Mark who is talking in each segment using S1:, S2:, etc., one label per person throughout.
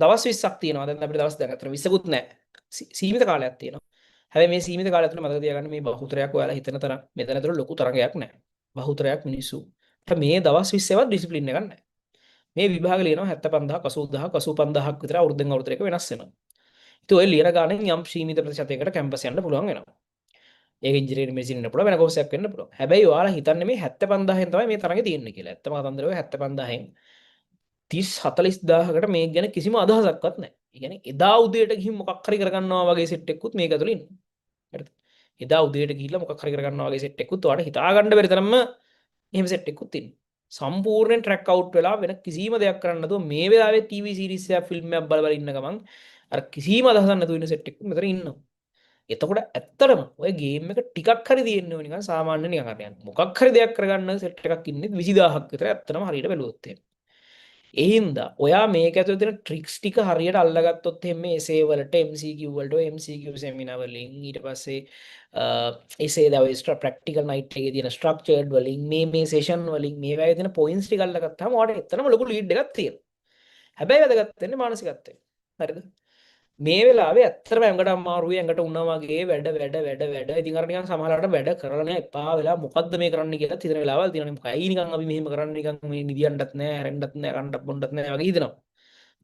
S1: දවස් 20ක් තියෙනවා. දැන් අපිට දවස් දැන් අතර 20කුත් නැහැ. සීමිත කාලයක් තියෙනවා. හැබැයි මේ සීමිත කාලය තුළ මතක තියාගන්න මේ බහුතරයක් ඔයාලා හිතන තරම් මෙතන ඇතුළ ලොකු තරගයක් නැහැ. බහුතරයක් මිනිස්සු මේ දවස් 20වත් ඩිසිප්ලින් එකක් නැහැ. මේ විභාග ලියනවා 75000ක් 80000ක් 85000ක් විතර අවුරුද්දෙන් අවුරුද්දට එක වෙනස් වෙනවා. ඉතින් ඔය ලියන ගානෙන් යම් සීමිත ප්‍රතිශතයකට කැම්පස් යන්න පුළුවන් වෙනවා. ඒක ඉංජිනේරින් මෙඩිසින් වෙන්න පුළුවන් වෙන කෝස් එකක් වෙන්න පුළුවන්. හැබැයි ඔයාලා හිතන්නේ මේ 75000න් තමයි මේ තරඟේ තියෙන්නේ කියලා. ඇත්තම කතන්දර ඔය 75000න් 30 40000කට මේක ගැන කිසිම අදහසක්වත් නැහැ. ඒ කියන්නේ එදා උදේට ගිහින් මොකක් හරි කරගන්නවා වගේ සෙට් එකකුත් මේක ඇතුළේ ඉන්නවා. හරිද? එදා උදේට ගිහිල්ලා මොකක් හරි කරගන්නවා වගේ සෙට් එකකුත් ඔයාලට හිතා ගන්න බැරි තරම්ම එහෙම සෙට් එකකුත් ඉන්නවා. සම්පූර්ණයෙන් ට්‍රැක් අවුට් වෙලා වෙන කිසිම දෙයක් කරන්න නැතුව මේ වෙලාවේ ටීවී සීරීස් එකක් ෆිල්ම් එකක් බල බල ඉන්න ගමන් අර කිසිම අදහසක් නැතුව ඉන්න සෙට් එකක් මෙතන ඉන්නවා. එතකොට ඇත්තටම ඔය ගේම් එක ටිකක් හරි තියෙන්නේ නිකන් සාමාන්‍ය නිකන් අර මොකක් හරි දෙයක් කරගන්න සෙට් එකක් ඉන්නේ 20000ක් විතර ඇත්තටම හරියට බැලුවොත් එහෙම. ඒ හින්දා ඔයා මේක ඇතුළේ තියෙන ට්‍රික්ස් ටික හරියට අල්ලගත්තොත් එහෙම මේ එසේ වලට MCQ වලට MCQ සෙමිනාර් වලින් ඊට පස්සේ එසේ දවස් ප්‍රැක්ටිකල් නයිට් එකේ තියෙන ස්ට්‍රක්චර්ඩ් වලින් මේ සෙෂන් වලින් මේ වගේ තියෙන පොයින්ට්ස් ටික අල්ලගත්තාම ඔයාලට එතනම ලොකු ලීඩ් එකක් තියෙනවා. හැබැයි වැදගත් වෙන්නේ මානසිකත්වය. හරිද? මේ වෙලාවේ ඇත්තටම ඇඟට අමාරුයි ඇඟට උනා වගේ වැඩ ඉතින් අර නිකන් සමහරවිට වැඩ කරලා එපා වෙලා මොකද්ද මේ කරන්න කියලා හිතන වෙලාවල් තියෙනවා. මොකයි නිකන් අපි මෙහෙම කරන්න නිකන් මේ නිදියන්නත් නැහැ, හැරෙන්නත් නැහැ, කන්නත් බොන්නත් නැහැ වගේ හිතනවා.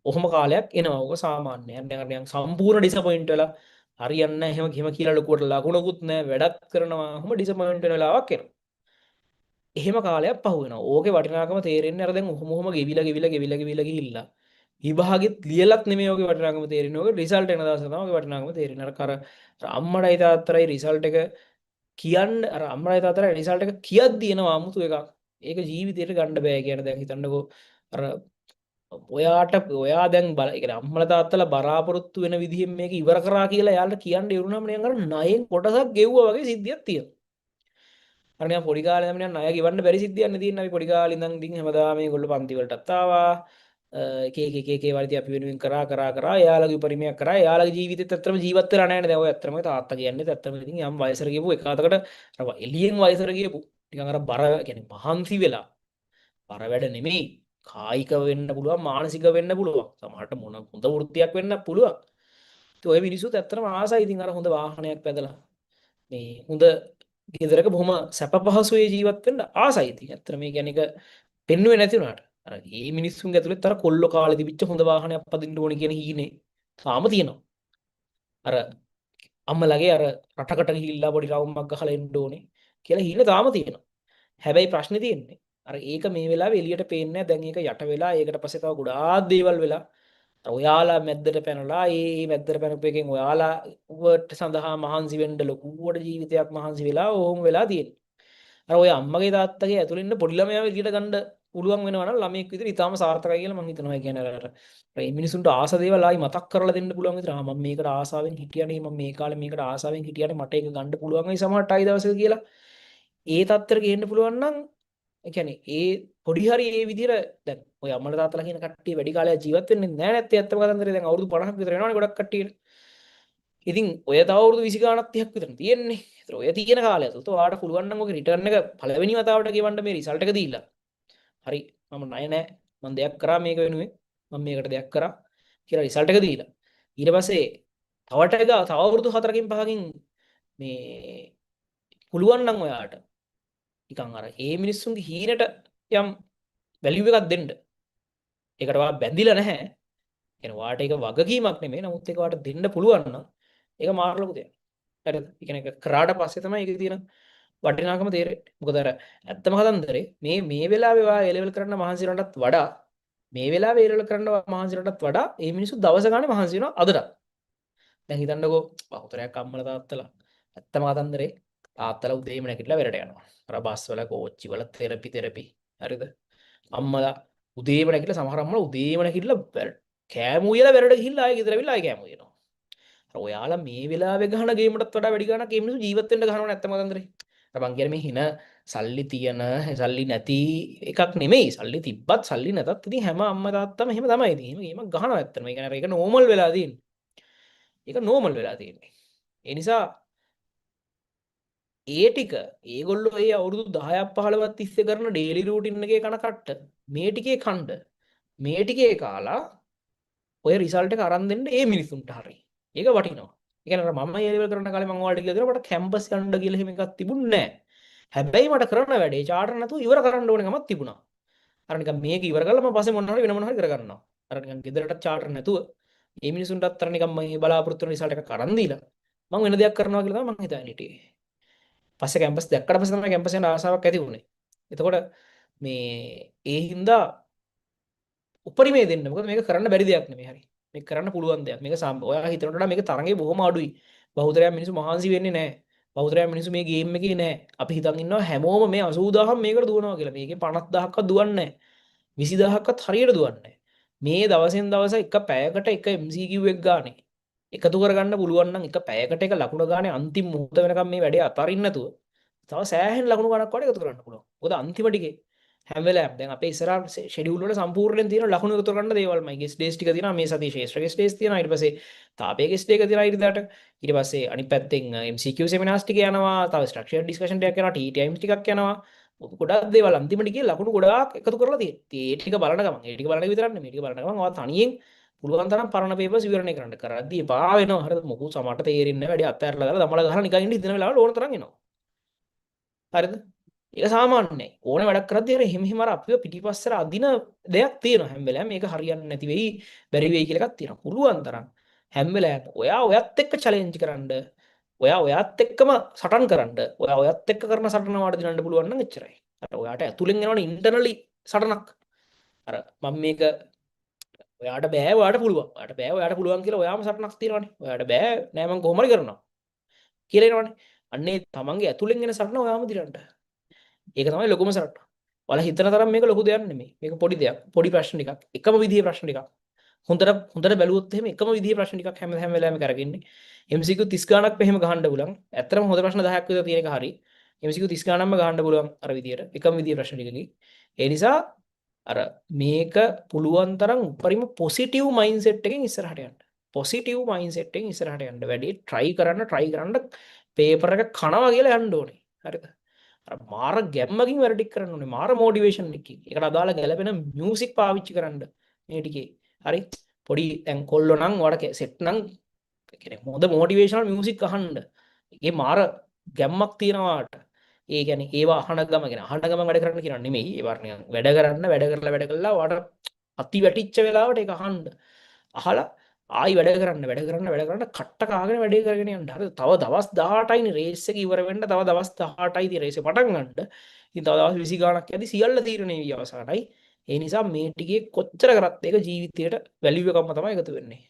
S1: ඔහොම කාලයක් එනවා. ඕක සාමාන්‍යයි. නිකන් සම්පූර්ණ ඩිසපොයින්ට් වෙලා හරියන්නේ නැහැ. එහෙම කියලා ලොකුවට ලකුණකුත් නැහැ. වැඩක් කරනවා. ඔහොම ඩිසපොයින්ට් වෙන වෙලාවක් එනවා. එහෙම කාලයක් පහු වෙනවා. ඕකේ වටිනාකම තේරෙන්නේ අර දැන් ඔහොම ගෙවිලා ගිහිල්ලා විභාගෙත් ලියලත් නෙමෙයි ඔගේ වටිනාකම තේරෙන්නේ. ඔගේ රිසල්ට් එන දවස තමයි ඔගේ වටිනාකම තේරෙන්නේ. අර අම්මඩයි තාත්තටයි රිසල්ට් එක කියන්න අර අම්මඩයි තාත්තටයි රිසල්ට් එක කියද්දී එනවා 아무තු එකක්. ඒක ජීවිතේට ගන්න බෑ කියන දැන් හිතන්නකෝ අර ඔයා දැන් බල ඒ කියන්නේ අම්මලා තාත්තලා බලාපොරොත්තු වෙන විදිහෙන් මේක ඉවර කරා කියලා එයාලට කියන්න ඉරුණාම නිකන් අර ණයෙන් කොටසක් ගෙව්වා වගේ සිද්ධියක් තියෙනවා. අර නිකන් පොඩි කාලේ නම් නිකන් ණය ගෙවන්න බැරි සිද්ධියක් නේ තියෙන්නේ. අපි පොඩි කාලේ ඉඳන් ඉතින් හැමදාම මේගොල්ලෝ පන්ති වලටත් ආවා. එක වලදී අපි වෙනුවෙන් කරා එයාලගේ උපරිමයක් කරා එයාලගේ ජීවිතෙත් ඇත්තටම ජීවත් වෙලා නැහැ නේද? දැන් ඔය ඇත්තටම තාත්තා කියන්නේ ඇත්තටම ඉතින් යම් වයසට ගියපු එක අතකට අර එළියෙන් වයසට ගියපු නිකන් අර බර කියන්නේ මහන්සි වෙලා බර වැඩ නෙමෙයි කායික වෙන්න පුළුවන් මානසික වෙන්න පුළුවන් සමහරට මොන හොඳ වෘත්තියක් වෙන්න පුළුවන්. ඉතින් ඔය මිනිස්සුත් ඇත්තටම ආසයි ඉතින් අර හොඳ වාහනයක් පැදලා මේ හොඳ ගෙදරක බොහොම සැප පහසුවේ ජීවත් වෙන්න ආසයි ඉතින්. ඇත්තට මේ කියන්නේ එක පෙන්නුවේ නැති වුණාට අර මේ මිනිස්සුන්ගේ ඇතුළේ අර කොල්ල කාලේ තිබිච්ච හොඳ වාහනයක් පදින්න ඕනේ කියන හීනේ තාම තියෙනවා. අර අම්මලගේ අර රටකට ගිහිල්ලා පොඩි රවුමක් ගහලා එන්න ඕනේ කියලා හීනේ තාම තියෙනවා. හැබැයි ප්‍රශ්නේ තියෙන්නේ අර ඒක මේ වෙලාවේ එළියට පේන්නේ නැහැ. දැන් ඒක යට වෙලා ඒකට පස්සේ තව ගොඩාක් දේවල් වෙලා ඔයාලා මැද්දට පැනලා ඒ මැද්දට පැනපු එකෙන් ඔයාලා වර්ඩ් සඳහා මහන්සි වෙන්න ලොකුවට ජීවිතයක් මහන්සි වෙලා ඕම් වෙලා තියෙන්නේ. අර ඔය අම්මගේ තාත්තගේ ඇතුළේ ඉන්න පොඩි ළමයාව එළියට ගන්න පුළුවන් වෙනවා නම් ළමයෙක් විදිහට ඉතාලම සාර්ථකයි කියලා මම හිතනවා. ඒ කියන්නේ අර මේ මිනිසුන්ට ආස දේවල් ආයි මතක් කරලා දෙන්න පුළුවන් විදිහට මම මේකට ආසාවෙන් හිටියානේ මම මේ කාලේ මේකට ආසාවෙන් හිටියානේ මට ඒක ගන්න පුළුවන් වෙයි සමහරට ආයි දවසක කියලා ඒ තත්ත්වෙට ගේන්න පුළුවන් නම් ඒ කියන්නේ ඒ පොඩි හරි ඒ විදිහට දැන් ඔය අම්මලා තාත්තලා කියන කට්ටිය වැඩි කාලයක් ජීවත් වෙන්නේ නැහැ නැත්තේ ඇත්තම කතන්දරේ දැන් අවුරුදු 50ක් විතර වෙනවනේ ගොඩක් කට්ටියට. ඉතින් ඔය තව අවුරුදු 20 ගාණක් 30ක් විතර තියෙන්නේ. ඒතර ඔය තියෙන කාලය තුළ ඔයාලට පුළුවන් නම් ඔගේ රිටර්න් එක පළවෙනි වතාවට ගෙවන්න මේ රිසල්ට් එක දීලා. හරි මම ණය නෑ මම දෙයක් කරා මේක වෙනුවෙන් මම මේකට දෙයක් කරා කියලා රිසල්ට් එක දීලා. ඊට පස්සේ තව අවුරුදු 4කින් 5කින් මේ පුළුවන් නම් ඔයාට නිකන් අර ඒ මිනිස්සුන්ගේ හීනට යම් වැලියු එකක් දෙන්න. ඒකට ඔයා බැඳිලා නැහැ. කියන්නේ ඔයාට ඒක වගකීමක් නෙමෙයි. නමුත් ඒක ඔයාට දෙන්න පුළුවන් නම් ඒක මාර ලොකු දෙයක්. හරිද? ඒ කියන්නේ කරාට පස්සේ තමයි ඒකේ තියෙන වටිනාකම තේරෙන්නේ. මොකද අර ඇත්තම කතන්දරේ මේ වෙලාවේ ඔයා ඒ ලෙවල් කරන්න මහන්සි වෙනටත් වඩා මේ වෙලාවේ ඒ ලෙවල් කරන්න මහන්සි වෙනටත් වඩා මේ මිනිස්සු දවස ගානේ මහන්සි වෙනවා අදට. දැන් හිතන්නකෝ බහුතරයක් අම්මලා තාත්තලා ඇත්තම කතන්දරේ තාත්තලා උදේම නැගිටලා වෙරට යනවා. අර බස් වල කෝච්චි වල තෙරපි හරිද? අම්මලා උදේම නැගිටලා සමහර අම්මලා උදේම නැගිටලා කෑම උයලා වෙරට ගිහිල්ලා ආයෙ ගෙදර ඇවිල්ලා ආයෙ කෑම උයනවා. අර ඔයාලා මේ වෙලාවේ ගහන ගේමටත් වඩා වැඩි ගාණක් මේ මිනිස්සු ජීවත් වෙන්න ගහනවා නැත්තම කතන්දරේ. අර මං කියන්නේ මේ හින සල්ලි තියෙන සල්ලි නැති එකක් නෙමෙයි. සල්ලි තිබ්බත් සල්ලි නැතත් ඉතින් හැම අම්මා තාත්තම එහෙම තමයි. ඉතින් එහෙම ගේමක් ගහනවා ඇත්තටම. ඒ කියන්නේ ඒක නෝමල් වෙලා තියෙන්නේ. ඒක නෝමල් වෙලා තියෙන්නේ. ඒ නිසා ඒ ටික ඒගොල්ලෝ ඒ අවුරුදු 10ක් 15ක් තිස්සේ කරන ඩේලි රූටින් එකේ කන කට්ට මේ ටිකේ කණ්ඩ මේ ටිකේ කාලා ඔය රිසල්ට් එක අරන් දෙන්න ඒ මිනිස්සුන්ට හරි. ඒක වටිනවා. ඒ කියන්නේ මම ඒ ලෙවල් කරන කාලේ මම ඔයාලට කියලා දෙනවා මට කැම්පස් යන්න කියලා එහෙම එකක් තිබුණේ නැහැ. හැබැයි මට කරන්න වැඩේ චාටර් නැතුව ඉවර කරන්න ඕන ගමක් තිබුණා. අර නිකන් මේක ඉවර කරලා මම පස්සේ මොනවා හරි වෙන මොනවා හරි කරගන්නවා. අර නිකන් ගෙදරට චාටර් නැතුව මේ මිනිසුන්ටත් අර නිකන් මේ බලාපොරොත්තු වෙන රිසල්ට් එකක් අරන් දීලා මම වෙන දෙයක් කරනවා කියලා තමයි මම හිතාගෙන හිටියේ. පස්සේ කැම්පස් දැක්කට පස්සේ තමයි කැම්පස් යන ආසාවක් ඇති වුණේ. එතකොට මේ ඒ හින්දා උපරිමේ දෙන්න. මොකද මේක කරන්න බැරි දෙයක් නෙමෙයි හරි. මේක කරන්න පුළුවන් දෙයක්. මේක ඔයා හිතනට වඩා මේක තරඟේ බොහොම අඩුයි. බහුතරයක් මිනිස්සු මහන්සි වෙන්නේ නැහැ. බහුතරයක් මිනිස්සු මේ ගේම් එකේ නැහැ. අපි හිතන් ඉන්නවා හැමෝම මේ 80000ක් මේකට දුවනවා කියලා. මේකේ 50000ක්වත් දුවන්නේ නැහැ. 20000ක්වත් හරියට දුවන්නේ නැහැ. මේ දවසෙන් දවස එක පැයකට එක MCQ එක ගානේ එකතු කරගන්න පුළුවන් නම් එක පැයකට එක ලකුණ ගානේ අන්තිම මොහොත වෙනකම් මේ වැඩේ අතරින් නැතුව තව සෑහෙන ලකුණු ගණක් වඩ එකතු කරන්න පුළුවන්. මොකද අන්තිම ටිකේ හැම වෙලාවෙම දැන් අපේ ඉස්සරහ ෂෙඩියුල් වල සම්පූර්ණයෙන් තියෙන ලකුණු එකතු කරගන්න දේවල්මයි. ගෙස් ඩේස් ටික තියෙනවා මේ සතියේ ශේෂ්ත්‍ර ගෙස් ඩේස් තියෙනවා. ඊට පස්සේ තාපයේ ගෙස් ඩේ එක තියෙනවා ඉරිදාට. ඊට පස්සේ අනිත් පැත්තෙන් MCQ සෙමිනාර්ස් ටික යනවා. තව ස්ට්‍රක්චර්ඩ් ඩිස්කෂන් ටිකක් යනවා. ටී ටයිම්ස් ටිකක් යනවා. ගොඩක් දේවල් අන්තිම ටිකේ ලකුණු ගොඩාක් එකතු කරලා තියෙනවා. ඒ ටික බලන ගමන් ඒ ටික බලන විතරක් නෙමෙයි. ටික බලන ගමන් ඔයා තනියෙන් පුළුවන් තරම් පරණ පේපර්ස් විවරණය කරන්න කරද්දී එපා වෙනවා. හරිද? මොකද සමහරට තේරෙන්නේ නැහැ. වැඩි අත්හැරලා දාලා දමලා ගහලා නිකන් ඉන්න හිතන වෙලාවල ඕන තරම් එනවා. හරිද? ඒක සාමාන්‍යයි. ඕන වැඩක් කරද්දී අර හිම හිම අර අපිව පිටිපස්සට අදින දෙයක් තියෙනවා හැම වෙලාවෙම. මේක හරියන්නේ නැති වෙයි, බැරි වෙයි කියලා එකක් තියෙනවා. පුළුවන් තරම් හැම වෙලාවෙම ඔයා ඔයත් එක්ක චැලෙන්ජ් කරන්න, ඔයා ඔයත් එක්කම සටන් කරන්න, ඔයා ඔයත් එක්ක කරන සටන වාට දිනන්න පුළුවන් නම් එච්චරයි. අර ඔයාට ඇතුලෙන් එනවනේ ඉන්ටර්නලි සටනක්. අර මම මේක ඔයාට බෑ ඔයාට පුළුවන්. ඔයාට බෑ ඔයාට පුළුවන් කියලා ඔයාම සටනක් තියනවනේ. ඔයාට බෑ නෑ මම කොහොම හරි කරනවා කියලා එනවනේ. අන්නේ තමන්ගේ ඇතුලෙන් එන සටන ඔයාම දිනන්න. ඒක තමයි ලොකුම සටන. ඔයාලා හිතන තරම් මේක ලොකු දෙයක් නෙමෙයි. මේක පොඩි දෙයක්. පොඩි ප්‍රශ්න ටිකක්. එකම විදිහේ ප්‍රශ්න ටිකක්. හොඳට බැලුවොත් එහෙම එකම විදිහේ ප්‍රශ්න ටිකක් හැම වෙලාවෙම කරගන්නේ. MCQ 30 ගණක් එහෙම ගහන්න පුළුවන්. ඇත්තටම හොඳ ප්‍රශ්න 10ක් විතර තියෙන එක හරි. MCQ 30 ගණන්ම ගහන්න පුළුවන් අර විදියට. එකම විදිහේ ප්‍රශ්න ටිකකින්. ඒ නිසා අර මේක පුළුවන් තරම් උපරිම පොසිටිව් මයින්ඩ්සෙට් එකකින් ඉස්සරහට යන්න. පොසිටිව් මයින්ඩ්සෙට් එකකින් ඉස්සරහට යන්න. වැඩි try කරන්න පේපර් එක කනවා කියලා යන්න ඕනේ. හරිද? අර මාර ගැම්මකින් වැඩ ටික කරන්න ඕනේ. මාර මොටිවේෂන් එකකින්. ඒකට අදාළ ගැලපෙන මියුසික් පාවිච්චි කරන්න මේ ටිකේ. හරි? පොඩි දැන් කොල්ලෝ නම් ඔයාලට සෙට් නම් කියන්නේ හොඳ මොටිවේෂනල් මියුසික් අහන්න. ඒකේ මාර ගැම්මක් තියෙනවාට. ඒ කියන්නේ ඒවා අහන ගම වැඩ කරන්න කියන නෙමෙයි. ඒවා නිකන් වැඩ කරලා ඔයාලට අති වැටිච්ච වෙලාවට ඒක අහන්න. අහලා ආයි වැඩ කරන්න කට්ට කාගෙන වැඩේ කරගෙන යන්න. හරිද? තව දවස් 18යිනේ රේස් එක ඉවර වෙන්න. තව දවස් 18යි තියෙන රේස් එක පටන් ගන්න. ඉතින් තව දවස් 20 ගාණක් යද්දි සියල්ල තීරණය වී අවසానයි. ඒ නිසා මේ ටිකේ කොච්චර කරත් ඒක ජීවිතයට වැලියු එකක්ම තමයි එකතු වෙන්නේ.